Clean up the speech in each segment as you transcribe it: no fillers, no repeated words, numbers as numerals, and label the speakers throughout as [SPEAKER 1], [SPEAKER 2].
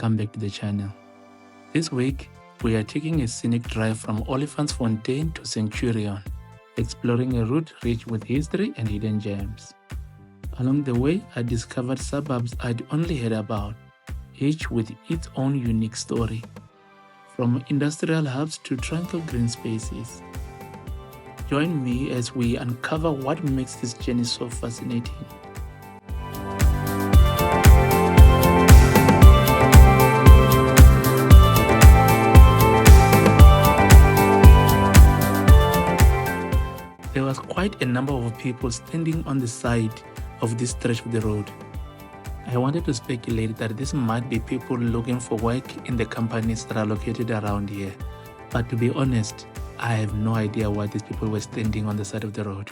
[SPEAKER 1] welcome back to the channel. This week, we are taking a scenic drive from Olifantsfontein to Centurion, exploring a route rich with history and hidden gems. Along the way, I discovered suburbs I'd only heard about, each with its own unique story, from industrial hubs to tranquil green spaces. Join me as we uncover what makes this journey so fascinating. There was quite a number of people standing on the side of this stretch of the road. I wanted to speculate that this might be people looking for work in the companies that are located around here. But to be honest, I have no idea why these people were standing on the side of the road.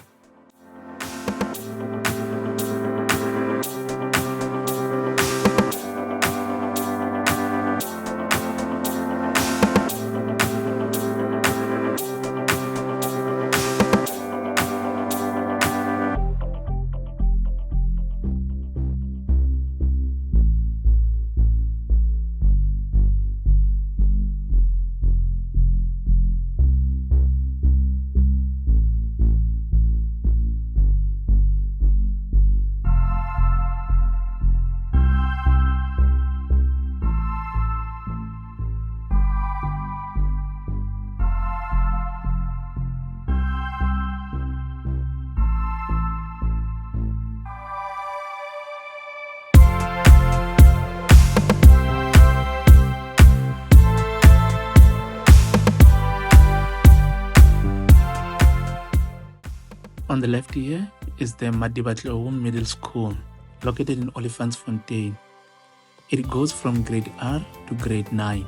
[SPEAKER 1] On the left here is the Madibatleho Middle School, located in Olifantsfontein. It goes from grade R to grade 9.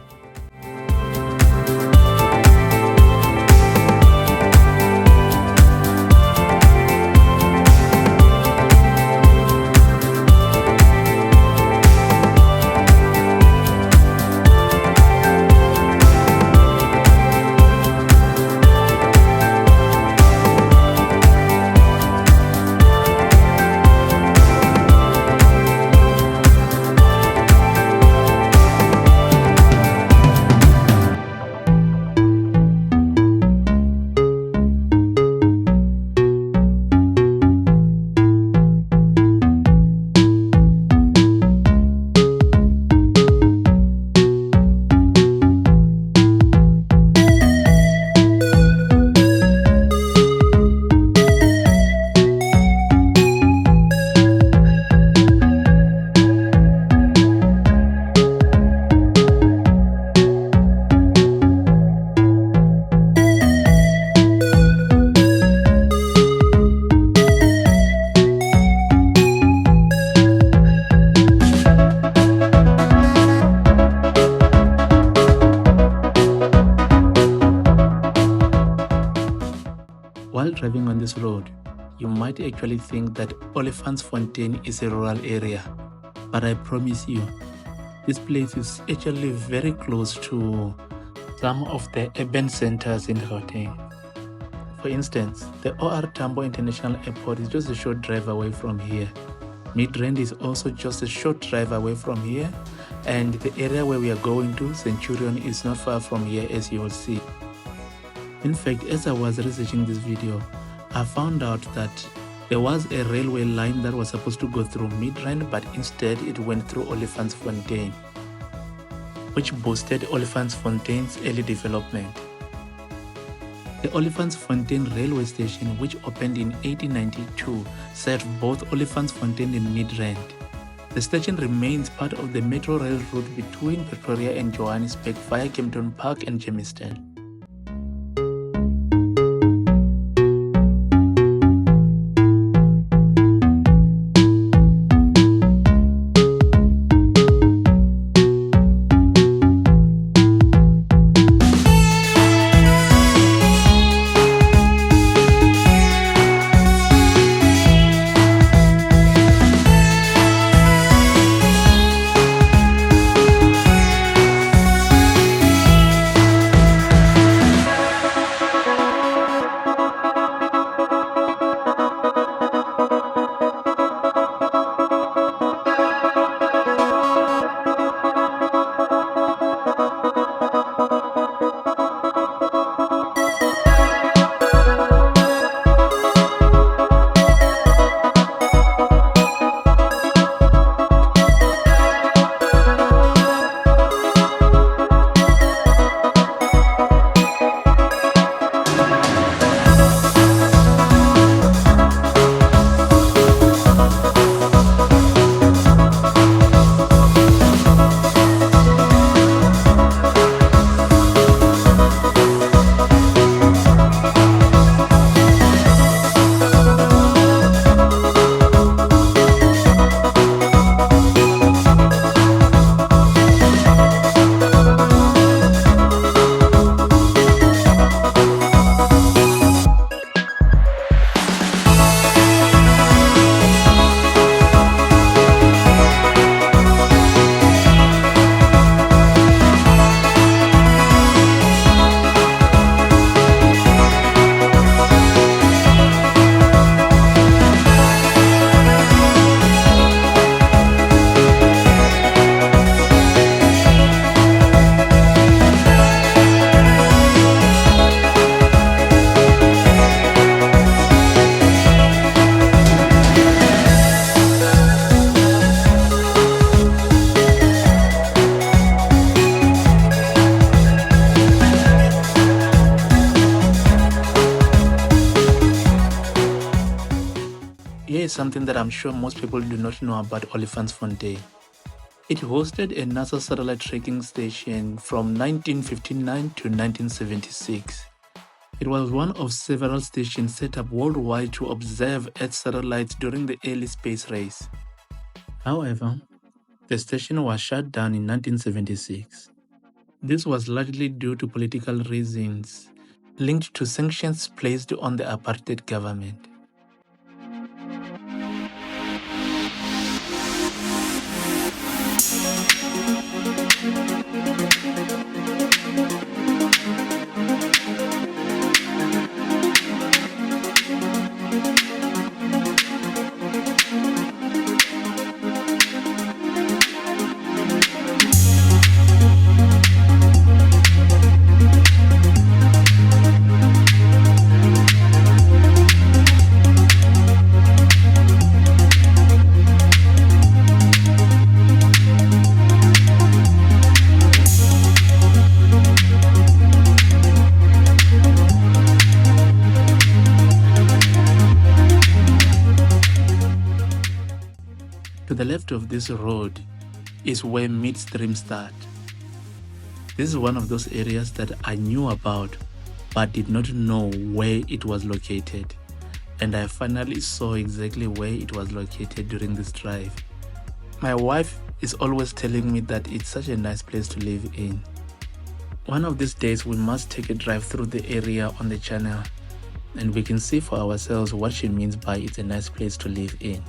[SPEAKER 1] While driving on this road, you might actually think that Olifantsfontein is a rural area, but I promise you, this place is actually very close to some of the urban centers in Gauteng. For instance, the OR Tambo International Airport is just a short drive away from here. Midrand is also just a short drive away from here, and the area where we are going to, Centurion, is not far from here, as you will see. In fact, as I was researching this video, I found out that there was a railway line that was supposed to go through Midrand, but instead it went through Olifantsfontein, which boosted Olifantsfontein's early development. The Olifantsfontein railway station, which opened in 1892, served both Olifantsfontein and Midrand. The station remains part of the metro rail route between Pretoria and Johannesburg via Kempton Park and Germiston. is something that I'm sure most people do not know about Olifantsfontein. It hosted a NASA satellite tracking station from 1959 to 1976. It was one of several stations set up worldwide to observe Earth satellites during the early space race. However, the station was shut down in 1976. This was largely due to political reasons linked to sanctions placed on the apartheid government. To the left of this road is where Midstream starts. This is one of those areas that I knew about but did not know where it was located, and I finally saw exactly where it was located during this drive. My wife is always telling me that it's such a nice place to live in. One of these days we must take a drive through the area on the channel and we can see for ourselves what she means by it's a nice place to live in.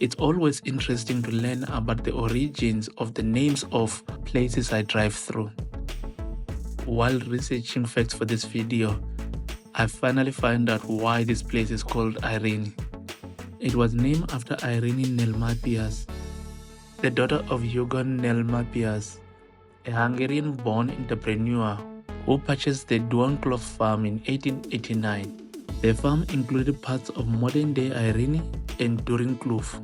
[SPEAKER 1] It's always interesting to learn about the origins of the names of places I drive through. While researching facts for this video, I finally found out why this place is called Irene. It was named after Irene Nelmapias, the daughter of Hugon Nelmapias, a Hungarian-born entrepreneur who purchased the Doringkloof farm in 1889. The farm included parts of modern-day Irene and Doringkloof.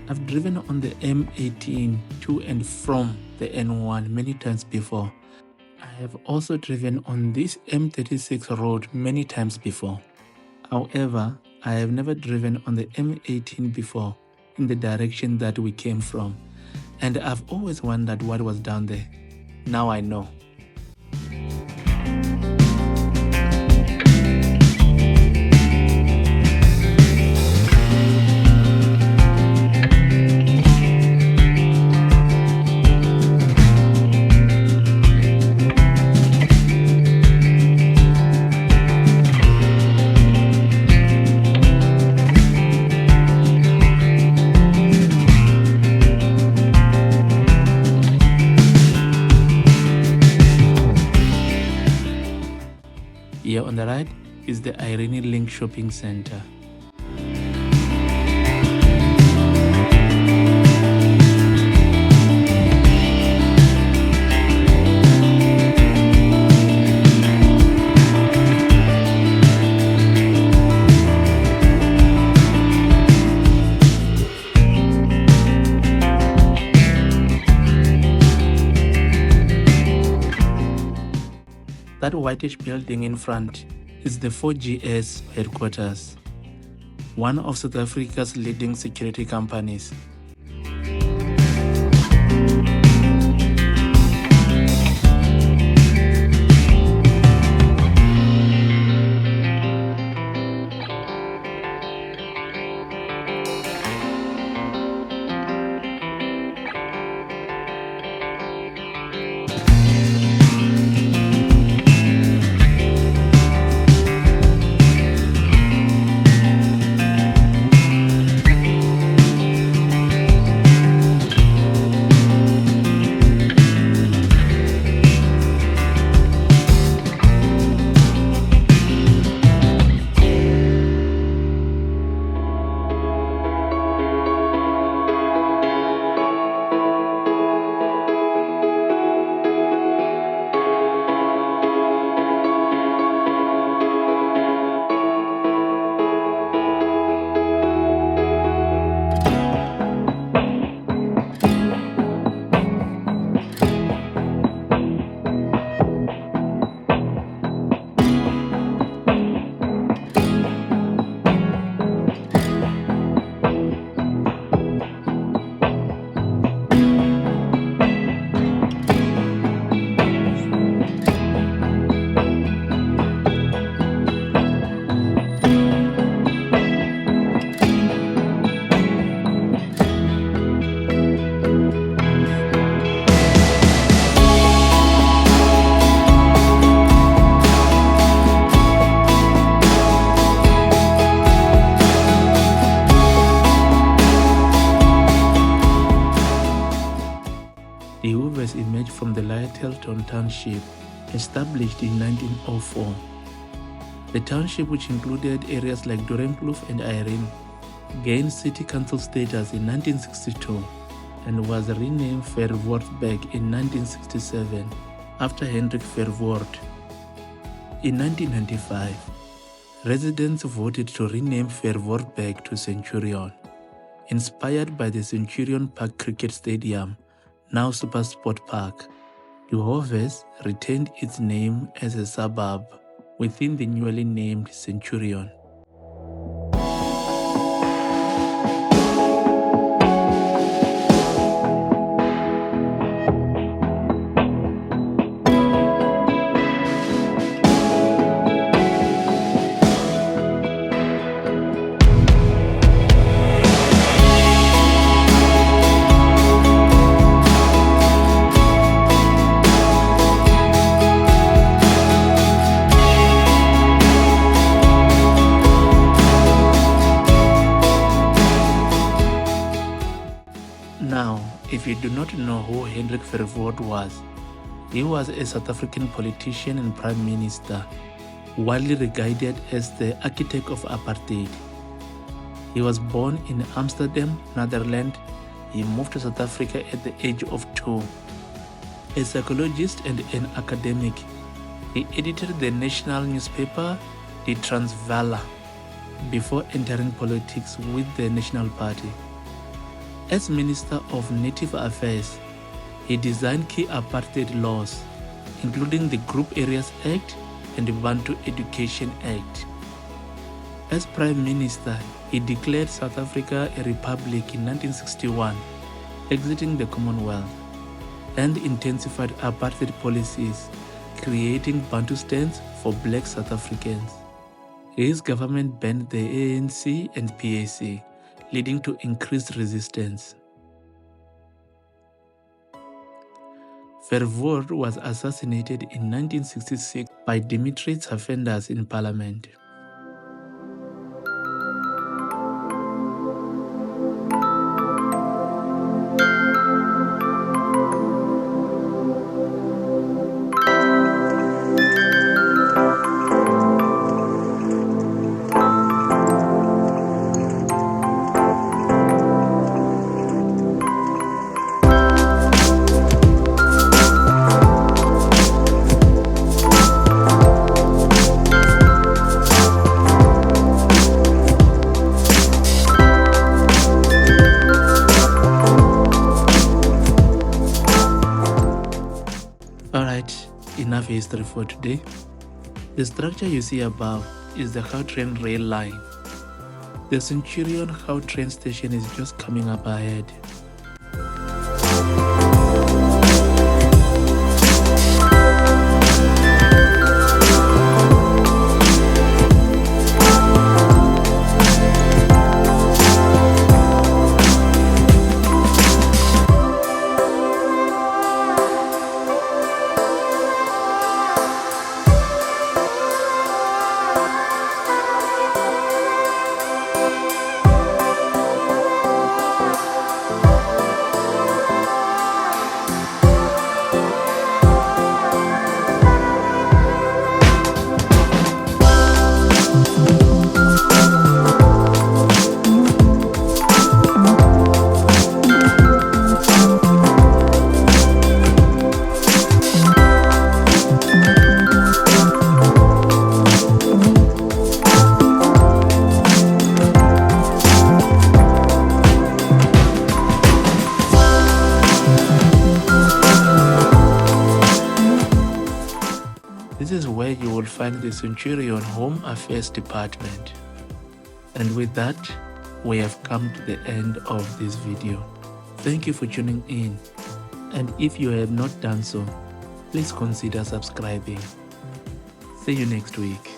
[SPEAKER 1] I've driven on the M18 to and from the N1 many times before. I have also driven on this M36 road many times before. However, I have never driven on the M18 before in the direction that we came from, and I've always wondered what was down there. Now I know. Here on the right is the Irene Link Shopping Center. whitish building in front is the 4GS headquarters, one of South Africa's leading security companies. The Hoovers emerged from the Lyttelton Township, established in 1904. The township, which included areas like Doringkloof and Irene, gained city council status in 1962 and was renamed Verwoerdberg in 1967 after Hendrik Verwoerd. In 1995, residents voted to rename Verwoerdberg to Centurion, inspired by the Centurion Park Cricket Stadium, now SuperSport Park. The Hoovers retained its name as a suburb within the newly named Centurion. Now, if you do not know who Hendrik Verwoerd was, he was a South African politician and prime minister, widely regarded as the architect of apartheid. He was born in Amsterdam, Netherlands. He moved to South Africa at the age of 2. A psychologist and an academic, he edited the national newspaper, The Transvaaler, before entering politics with the National Party. As Minister of Native Affairs, he designed key apartheid laws, including the Group Areas Act and the Bantu Education Act. As Prime Minister, he declared South Africa a republic in 1961, exiting the Commonwealth, and intensified apartheid policies, creating Bantustans for black South Africans. His government banned the ANC and PAC, leading to increased resistance. Verwoerd was assassinated in 1966 by Dimitri Tsafendas in Parliament. Alright, enough history for today. The structure you see above is the Gautrain rail line. The Centurion Gautrain station is just coming up ahead. This is where you will find the Centurion Home Affairs Department. And with that, we have come to the end of this video. Thank you for tuning in. And if you have not done so, please consider subscribing. See you next week.